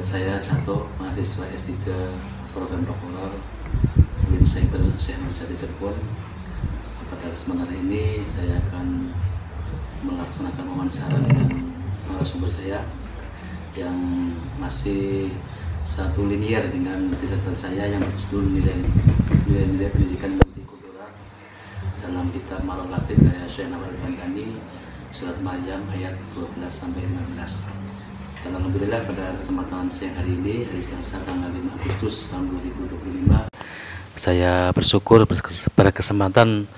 Saya Cato, mahasiswa S3 program doktoral UIN Cyber Syekh Nurjati Cirebon. Pada kesempatan ini saya akan melaksanakan wawancara dengan narasumber saya yang masih satu linear dengan disertasi saya yang berjudul nilai-nilai pendidikan multikultural dalam kitab Marah Labid karya Syekh Nawal Al-Bantani, Surat Maryam ayat 12-15. Dan alhamdulillah pada kesempatan siang hari ini, hari Selasa tanggal 5 Agustus tahun 2025, saya bersyukur pada kesempatan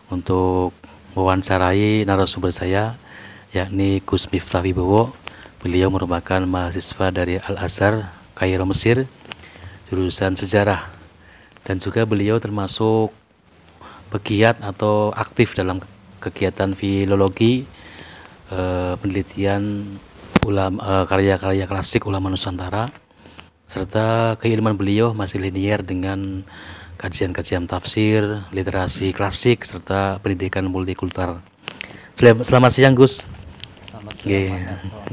untuk mewawancarai narasumber saya, yakni Gus Miftah Wibowo. Beliau merupakan mahasiswa dari Al-Azhar, Kairo, Mesir, jurusan sejarah, dan juga beliau termasuk pegiat atau aktif dalam kegiatan filologi, penelitian karya-karya klasik ulama Nusantara, serta keilmuan beliau masih linear dengan kajian-kajian tafsir, literasi klasik, serta pendidikan multikultural. Selamat siang, Gus. Selamat siang, Mas Anto.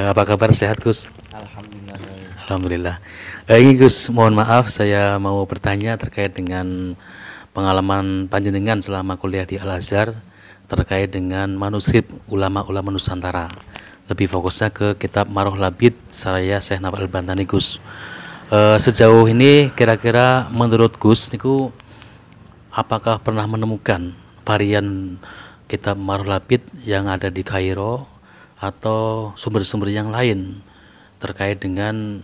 Apa kabar, sehat, Gus? Alhamdulillah. Alhamdulillah. Ini Gus, mohon maaf saya mau bertanya terkait dengan pengalaman panjenengan selama kuliah di Al-Azhar terkait dengan manuskrip ulama-ulama Nusantara. Lebih fokusnya ke kitab Marah Labid saya Syekh Nawal Al-Bantani, Gus. Sejauh ini kira-kira menurut Gus niku apakah pernah menemukan varian kitab Marah Labid yang ada di Kairo atau sumber-sumber yang lain terkait dengan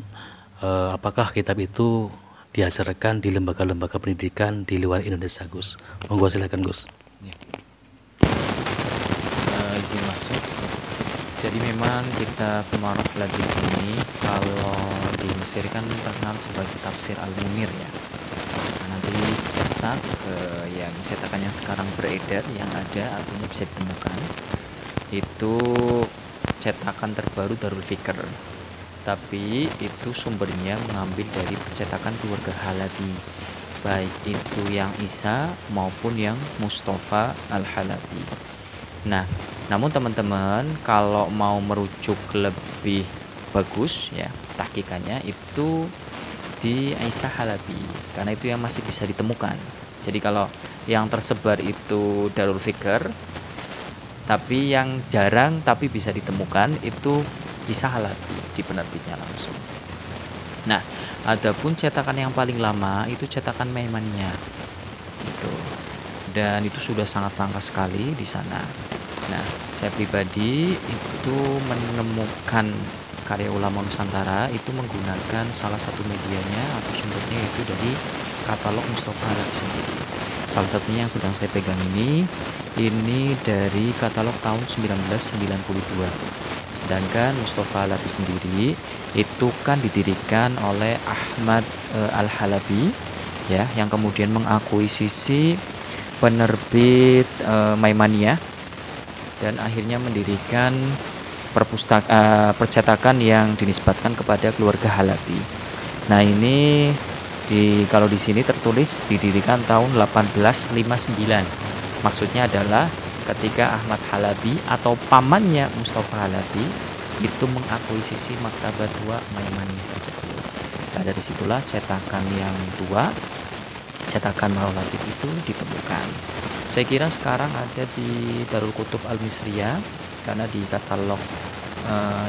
apakah kitab itu diajarkan di lembaga-lembaga pendidikan di luar Indonesia, Gus? Monggo silakan, Gus. Ya. Izin masuk. Jadi memang kitab Marah Labid ini kalau di Mesir kan terkenal sebagai tafsir Al-Munir ya. Nah, nanti cetak yang cetakan yang sekarang beredar yang ada artinya bisa ditemukan itu cetakan terbaru Darul Fikr. Tapi itu sumbernya mengambil dari percetakan keluarga Halabi, baik itu yang Isa maupun yang Mustafa Al-Halabi. Nah, namun teman-teman kalau mau merujuk lebih bagus ya tahqiqannya itu di Isa Halabi, karena itu yang masih bisa ditemukan. Jadi kalau yang tersebar itu Darul Fikr, tapi yang jarang tapi bisa ditemukan itu Isa Halabi di penerbitnya langsung. Nah, adapun cetakan yang paling lama itu cetakan Maimaniyah. Itu. Dan itu sudah sangat langka sekali di sana. Nah, saya pribadi itu menemukan karya ulama Nusantara itu menggunakan salah satu medianya atau sumbernya yaitu dari katalog Mustafa Halabi sendiri. Salah satunya yang sedang saya pegang ini dari katalog tahun 1992. Sedangkan Mustafa Halabi sendiri itu kan didirikan oleh Ahmad Al-Halabi ya, yang kemudian mengakuisisi penerbit Maimaniyah dan akhirnya mendirikan percetakan yang dinisbatkan kepada keluarga Halabi. Nah, ini kalau di sini tertulis didirikan tahun 1859. Maksudnya adalah ketika Ahmad Halabi atau pamannya Mustafa Halabi itu mengakuisisi Maktabat Tua Maimaniyah tersebut. Nah, dari situlah cetakan yang tua, cetakan Marah Labid itu ditemukan. Saya kira sekarang ada di Darul Kutub Al-Misriyah, karena di katalog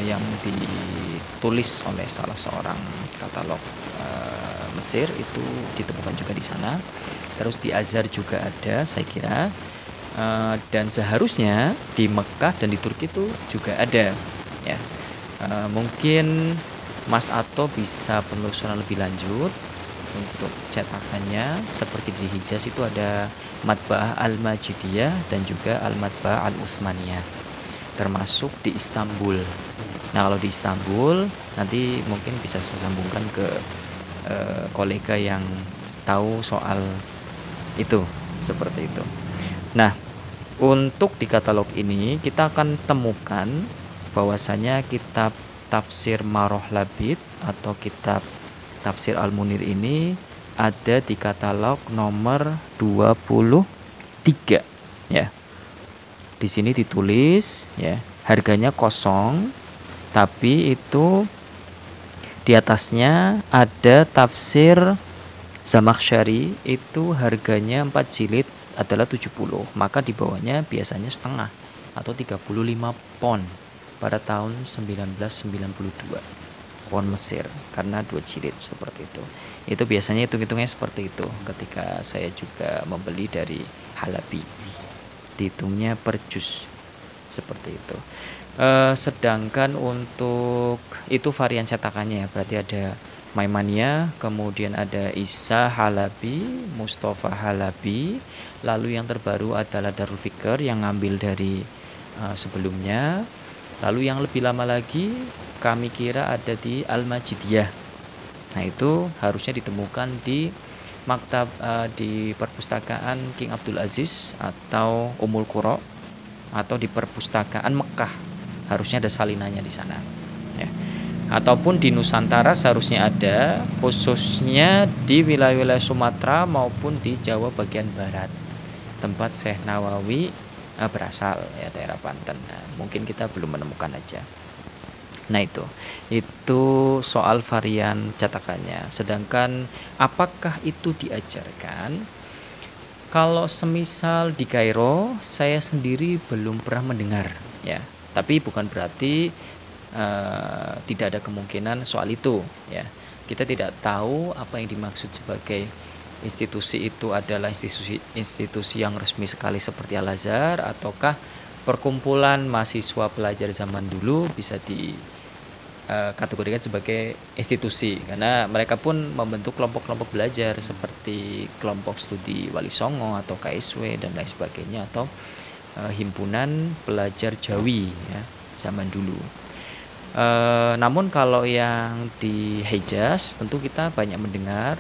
yang ditulis oleh salah seorang katalog Mesir itu ditemukan juga di sana. Terus di Azhar juga ada, saya kira. Dan seharusnya di Mekah dan di Turki itu juga ada ya. Mungkin Mas Ato bisa penelusuran lebih lanjut untuk cetakannya. Seperti di Hijaz itu ada Matba'ah Al-Majidiyah dan juga Al-Matba'ah Al-Utsmaniyah, termasuk di Istanbul. Nah, kalau di Istanbul nanti mungkin bisa saya sambungkan ke kolega yang tahu soal itu, seperti itu. Nah, untuk di katalog ini kita akan temukan bahwasanya kitab tafsir Marah Labid atau kitab tafsir Al-Munir ini ada di katalog nomor 23 ya. Di sini ditulis ya, harganya kosong, tapi itu Di atasnya ada tafsir Zamakhsyari, itu harganya 4 jilid adalah 70, maka di bawahnya biasanya setengah atau 35 pon pada tahun 1992 won Mesir, karena 2 jilid seperti itu. Itu biasanya hitung-hitungnya seperti itu ketika saya juga membeli dari Halabi, dihitungnya per juz seperti itu. Sedangkan untuk itu varian cetakannya, berarti ada Maimania, kemudian ada Isa Halabi, Mustafa Halabi, lalu yang terbaru adalah Darul Fikr yang ngambil dari sebelumnya, lalu yang lebih lama lagi kami kira ada di Al-Majidiyah. Nah itu harusnya ditemukan di maktab di perpustakaan King Abdul Aziz atau Ummul Qura atau di perpustakaan Mekah, harusnya ada salinannya di sana ya. Ataupun di Nusantara seharusnya ada, khususnya di wilayah-wilayah Sumatera maupun di Jawa bagian barat, tempat Syekh Nawawi berasal ya, daerah Banten. Nah, mungkin kita belum menemukan aja. Nah itu soal varian cetakannya. Sedangkan apakah itu diajarkan? Kalau semisal di Kairo, saya sendiri belum pernah mendengar ya. Tapi bukan berarti tidak ada kemungkinan soal itu ya. Kita tidak tahu apa yang dimaksud sebagai institusi itu adalah institusi yang resmi sekali seperti Al-Azhar, ataukah perkumpulan mahasiswa pelajar zaman dulu bisa dikategorikan sebagai institusi, karena mereka pun membentuk kelompok-kelompok belajar seperti kelompok studi Wali Songo atau KSW dan lain sebagainya, atau himpunan pelajar Jawi ya, zaman dulu. Namun kalau yang di Hejaz tentu kita banyak mendengar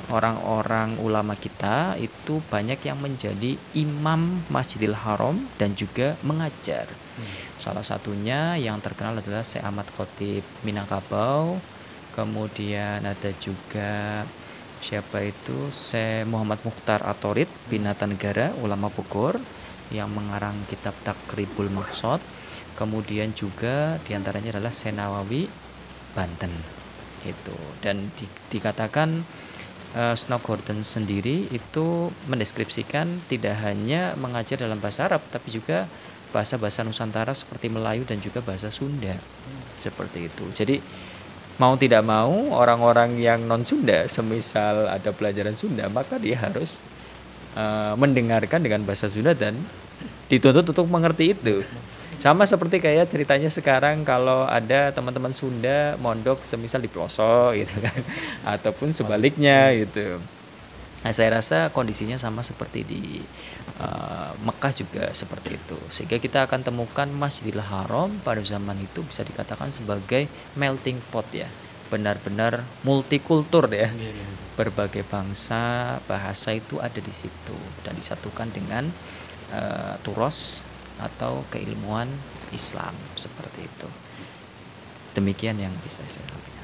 orang-orang ulama kita itu banyak yang menjadi imam Masjidil Haram dan juga mengajar. Salah satunya yang terkenal adalah Syekh Ahmad Khotib Minangkabau, kemudian ada juga siapa itu Syekh Muhammad Mukhtar Atorid Binatan Negara, ulama Bogor yang mengarang kitab Takribul Maqsad. Kemudian juga diantaranya adalah Syekh Nawawi Banten itu. Dan dikatakan Snow Gordon sendiri itu mendeskripsikan tidak hanya mengajar dalam bahasa Arab, tapi juga bahasa-bahasa Nusantara seperti Melayu dan juga bahasa Sunda seperti itu. Jadi mau tidak mau orang-orang yang non Sunda, semisal ada pelajaran Sunda, maka dia harus mendengarkan dengan bahasa Sunda dan dituntut untuk mengerti itu. Sama seperti kayak ceritanya sekarang kalau ada teman-teman Sunda mondok semisal di pelosok gitu kan, ataupun sebaliknya gitu. Nah, saya rasa kondisinya sama seperti di Mekah juga seperti itu. Sehingga kita akan temukan Masjidil Haram pada zaman itu bisa dikatakan sebagai melting pot ya. Benar-benar multikultur ya. Berbagai bangsa, bahasa itu ada di situ dan disatukan dengan turos atau keilmuan Islam seperti itu. Demikian yang bisa saya sampaikan.